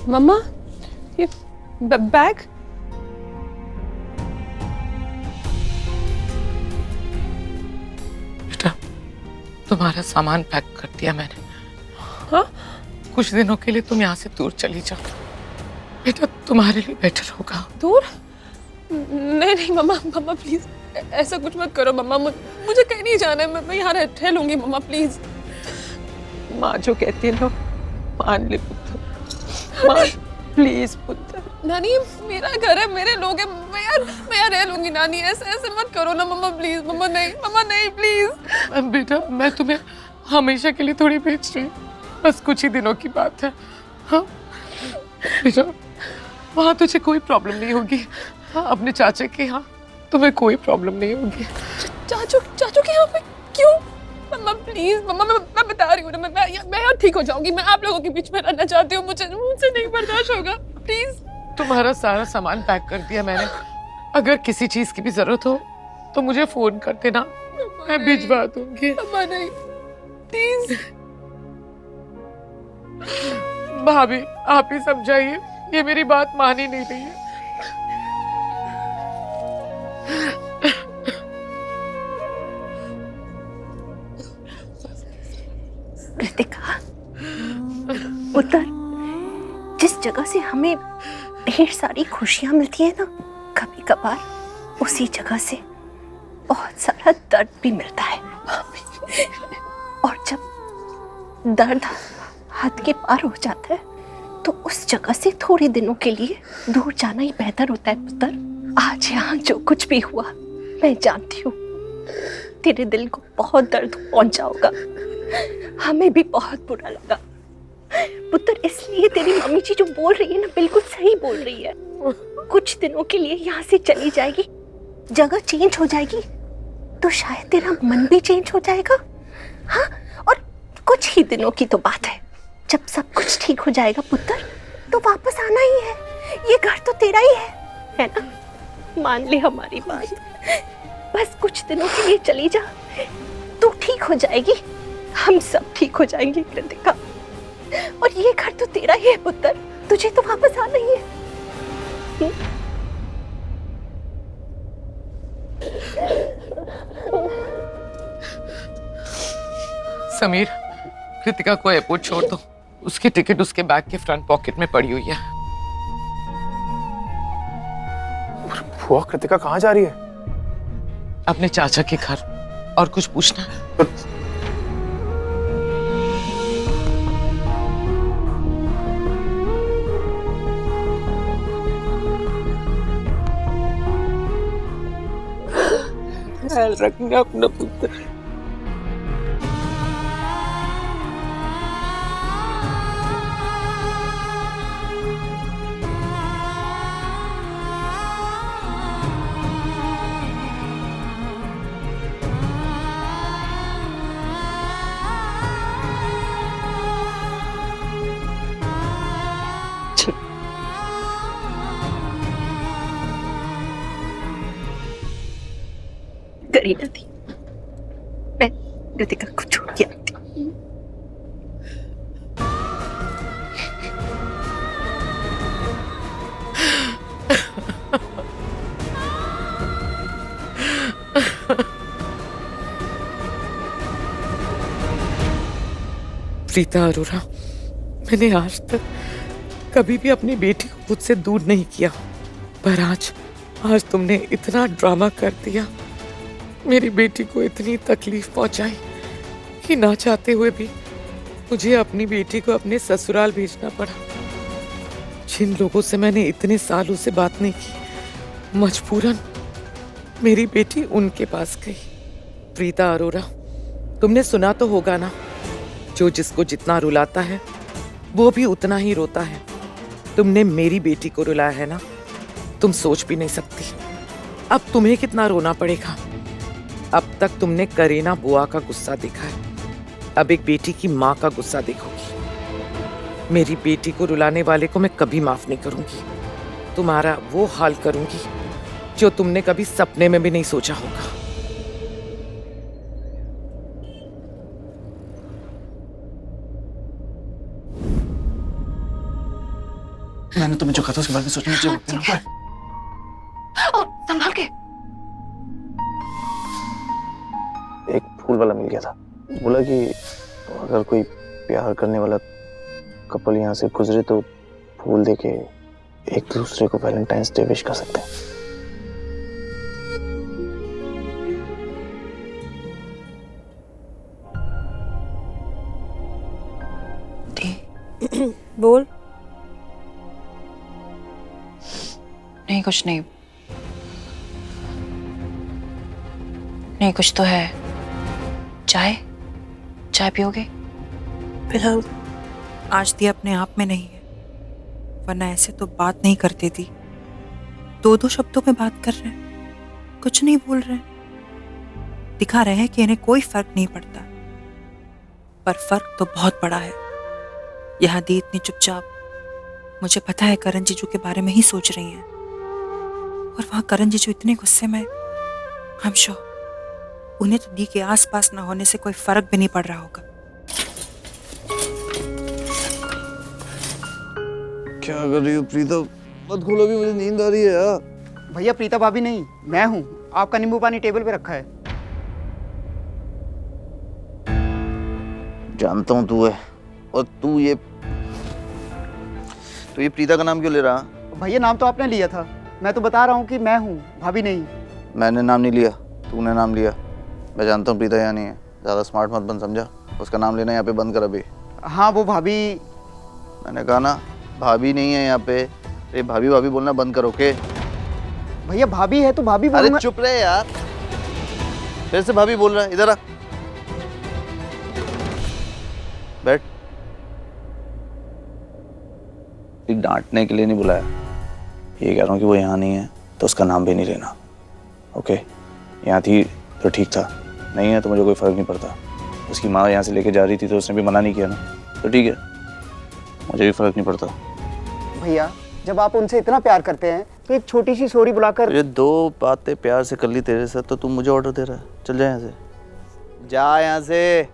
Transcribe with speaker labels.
Speaker 1: मम्मा, ये बैग।
Speaker 2: बेटा, तुम्हारा सामान पैक कर दिया मैंने।
Speaker 1: हाँ?
Speaker 2: कुछ दिनों के लिए तुम यहाँ से दूर चली जाओ, बेटा तुम्हारे लिए बेटर होगा।
Speaker 1: दूर? नहीं नहीं मम्मा, मम्मा प्लीज ऐसा कुछ मत करो मम्मा। मुझे कहीं नहीं जाना है। मैं यहाँ रह लूंगी मम्मा, प्लीज।
Speaker 2: माँ जो कहती है ना मान ले पुत्र, मान प्लीज पुत्र।
Speaker 1: नानी मेरा घर है, मेरे लोग हैं, मैं यहाँ रह लूंगी नानी। ऐसे ऐसे मत करो ना मम्मा, प्लीज। मम्मा नहीं प्लीज।
Speaker 2: बेटा मैं तुम्हें हमेशा के लिए थोड़ी भेज रही हूँ, बस कुछ ही दिनों की बात है। हाँ बेटा, वहाँ तुझे कोई प्रॉब्लम नहीं होगी। हाँ, अपने चाचा के यहाँ तुम्हें कोई प्रॉब्लम नहीं होगी।
Speaker 1: चाचू के यहाँ पे क्यों? मम्मा प्लीज, मम्मा मैं बता रही हूँ ना, मैं यहाँ ठीक हो जाऊंगी। मैं आप लोगों के बीच में रहना चाहती हूँ, मुझसे नहीं बर्दाश्त होगा, प्लीज।
Speaker 2: तुम्हारा सारा सामान पैक कर दिया मैंने। अगर किसी चीज की भी जरूरत हो तो मुझे फोन कर देना, मैं भिजवा दूंगी।
Speaker 1: मम्मा नहीं, प्लीज।
Speaker 2: भाभी आप ही समझाइए, ये मेरी बात मान ही नहीं रही है।
Speaker 3: कृतिका, उतर। जिस जगह से हमें ढेर सारी खुशियां मिलती है ना, कभी कभार उसी जगह से बहुत सारा दर्द भी मिलता है। और जब दर्द हद के पार हो जाता है तो उस जगह से थोड़े दिनों के लिए दूर जाना ही बेहतर होता है पुत्र। आज यहाँ जो कुछ भी हुआ, मैं जानती हूँ तेरे दिल को बहुत दर्द पहुंचा होगा। हमें भी बहुत बुरा लगा पुत्र, इसलिए तेरी मम्मी जी जो बोल रही है ना, बिल्कुल सही बोल रही है। कुछ दिनों के लिए यहाँ से चली जाएगी, जगह चेंज हो जाएगी, तो शायद तेरा मन भी चेंज हो जाएगा। हाँ, और कुछ ही दिनों की तो बात है। जब सब कुछ ठीक हो जाएगा पुत्र, तो वापस आना ही है। ये घर तो तेरा ही है ना? मान ले हमारी बात। बस कुछ दिनों के लिए चली जा, तू ठीक हो जाएगी, हम सब ठीक हो जाएंगे कृतिका। और ये घर तो तेरा ही है पुत्र, तुझे तो वापस आना ही है।
Speaker 2: समीर, कृतिका को एयरपोर्ट छोड़ दो। उसकी टिकट उसके बैग के फ्रंट पॉकेट में पड़ी हुई है।
Speaker 4: बुआ, कृतिका कहाँ जा रही है?
Speaker 2: अपने चाचा के घर। और कुछ पूछना है? ख्याल रखना अपना पुत्र।
Speaker 3: करीना थी, मैं कृतिका को छोड़ के आती।
Speaker 2: प्रीता अरोरा, मैंने आज तक कभी भी अपनी बेटी को मुझसे दूर नहीं किया, पर आज तुमने इतना ड्रामा कर दिया, मेरी बेटी को इतनी तकलीफ पहुंचाई कि ना चाहते हुए भी मुझे अपनी बेटी को अपने ससुराल भेजना पड़ा। जिन लोगों से मैंने इतने सालों से बात नहीं की, मजबूरन मेरी बेटी उनके पास गई। प्रीता अरोरा, तुमने सुना तो होगा ना, जो जिसको जितना रुलाता है वो भी उतना ही रोता है। तुमने मेरी बेटी को रुलाया है ना, तुम सोच भी नहीं सकती अब तुम्हें कितना रोना पड़ेगा। अब तक तुमने करीना बुआ का गुस्सा देखा है, अब एक बेटी की माँ का गुस्सा देखोगी। मेरी बेटी को रुलाने वाले को मैं कभी माफ नहीं करूंगी। तुम्हारा वो हाल करूंगी जो तुमने कभी सपने में भी नहीं सोचा होगा।
Speaker 4: मैंने तुम्हें जो कहा था उसके बारे में सोचना चाहिए।
Speaker 3: ठीक है। और संभाल के।
Speaker 4: एक फूल वाला मिल गया था, बोला कि अगर कोई प्यार करने वाला कपल यहाँ से गुजरे तो फूल देके एक दूसरे को वैलेंटाइंस डे विश कर सकते हैं।
Speaker 5: बोल।
Speaker 6: नहीं, कुछ नहीं। नहीं, कुछ तो है। चाय पियोगे?
Speaker 5: फिलहाल
Speaker 6: आज दी अपने आप में नहीं है, वरना ऐसे तो बात नहीं करती थी। दो शब्दों में बात कर रहे हैं, कुछ नहीं बोल रहे हैं, दिखा रहे हैं कि इन्हें कोई फर्क नहीं पड़ता। पर फर्क तो बहुत बड़ा है। यहाँ दी इतनी चुपचाप, मुझे पता है करण जीजू के बारे में ही सोच रही हैं, और वहां करण जीजू इतने गुस्से में, हम श्योर उन्हें तो दी के आसपास ना होने से कोई फर्क भी नहीं पड़ रहा होगा।
Speaker 7: क्या कर रही हो प्रीता? मत खोलो, भी मुझे नींद आ रही है यार।
Speaker 8: भैया प्रीता भाभी नहीं, मैं हूँ। आपका नींबू पानी टेबल पे रखा है।
Speaker 7: जानता हूँ तू है, और तू ये प्रीता का नाम क्यों ले रहा?
Speaker 8: भैया नाम तो आपने लिया था, मैं तो बता रहा हूँ कि मैं हूँ, भाभी नहीं।
Speaker 7: मैंने नाम नहीं लिया, तूने नाम लिया। मैं जानता हूँ प्रीता यहाँ नहीं है, ज़्यादा स्मार्ट मत बन, समझा? उसका नाम लेना यहाँ पे बंद कर अभी।
Speaker 8: हाँ वो भाभी।
Speaker 7: मैंने कहा ना, भाभी नहीं है यहाँ पे। अरे भाभी भाभी बोलना बंद करो, ओके?
Speaker 8: भैया भाभी है तो भाभी
Speaker 7: अरे
Speaker 8: बोलूंगा।
Speaker 7: चुप रहे यार, फिर से भाभी बोल रहा है। इधर आ, बैठ। डांटने के लिए नहीं बुलाया, ये कह रहा हूँ कि वो यहाँ नहीं है तो उसका नाम भी नहीं लेना, ओके? यहाँ थी तो ठीक था, नहीं है तो मुझे कोई फर्क नहीं पड़ता। उसकी माँ यहाँ से लेके जा रही थी तो उसने भी मना नहीं किया ना, तो ठीक है, मुझे भी फर्क नहीं पड़ता।
Speaker 8: भैया जब आप उनसे इतना प्यार करते हैं तो एक छोटी सी सॉरी बुलाकर।
Speaker 7: ये दो बातें प्यार से कर ली तेरे साथ, तो तुम मुझे ऑर्डर दे रहा है? चल जा यहाँ से, जा यहाँ से।